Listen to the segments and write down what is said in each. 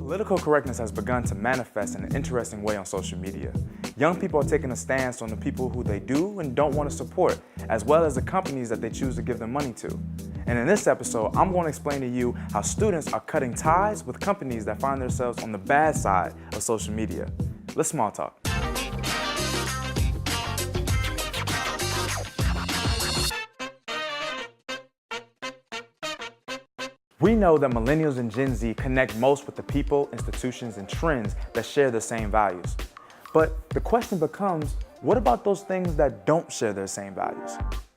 Political correctness has begun to manifest in an interesting way on social media. Young people are taking a stance on the people who they do and don't want to support, as well as the companies that they choose to give their money to. And in this episode, I'm going to explain to you how students are cutting ties with companies that find themselves on the bad side of social media. Let's small talk. We know that millennials and Gen Z connect most with the people, institutions, and trends that share the same values. But the question becomes, what about those things that don't share their same values?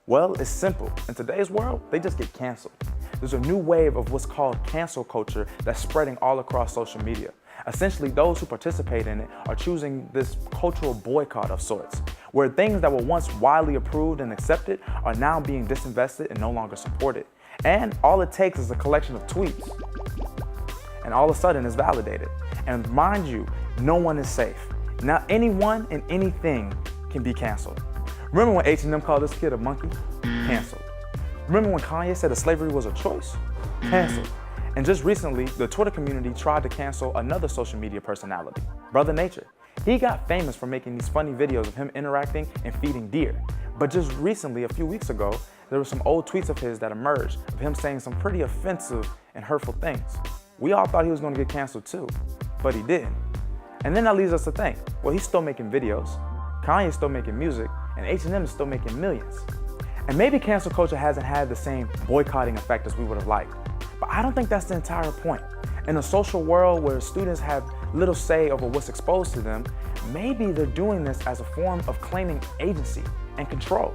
Well, it's simple. In today's world, they just get canceled. There's a new wave of what's called cancel culture that's spreading all across social media. Essentially, those who participate in it are choosing this cultural boycott of sorts, where things that were once widely approved and accepted are now being disinvested and no longer supported. And all it takes is a collection of tweets, and all of a sudden it's validated. And mind you, no one is safe. Now anyone and anything can be canceled. Remember when H&M called this kid a monkey? Canceled. Remember when Kanye said that slavery was a choice? Canceled. And just recently, the Twitter community tried to cancel another social media personality, Brother Nature. He got famous for making these funny videos of him interacting and feeding deer. But just recently, a few weeks ago, there were some old tweets of his that emerged of him saying some pretty offensive and hurtful things. We all thought he was going to get canceled too, but he didn't. And then that leads us to think, well, he's still making videos, Kanye's still making music, and H&M is still making millions. And maybe cancel culture hasn't had the same boycotting effect as we would have liked, but I don't think that's the entire point. In a social world where students have little say over what's exposed to them, maybe they're doing this as a form of claiming agency and control.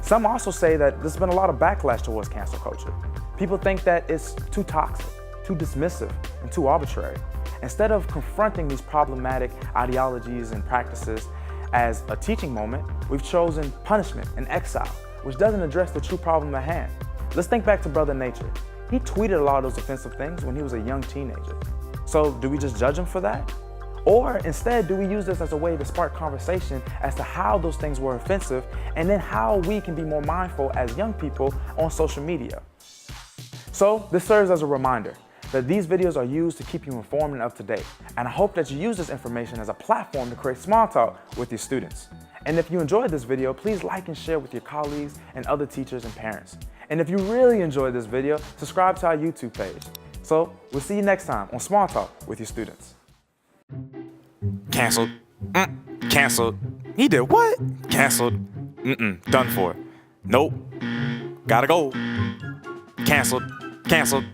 Some also say that there's been a lot of backlash towards cancel culture. People think that it's too toxic, too dismissive, and too arbitrary. Instead of confronting these problematic ideologies and practices as a teaching moment, we've chosen punishment and exile, which doesn't address the true problem at hand. Let's think back to Brother Nature. He tweeted a lot of those offensive things when he was a young teenager. So do we just judge him for that? Or instead, do we use this as a way to spark conversation as to how those things were offensive and then how we can be more mindful as young people on social media? So this serves as a reminder that these videos are used to keep you informed and up to date. And I hope that you use this information as a platform to create small talk with your students. And if you enjoyed this video, please like and share with your colleagues and other teachers and parents. And if you really enjoyed this video, subscribe to our YouTube page. So we'll see you next time on Small Talk with your students. Canceled. Canceled. He did what? Canceled. Done for. Nope. Gotta go. Canceled. Canceled.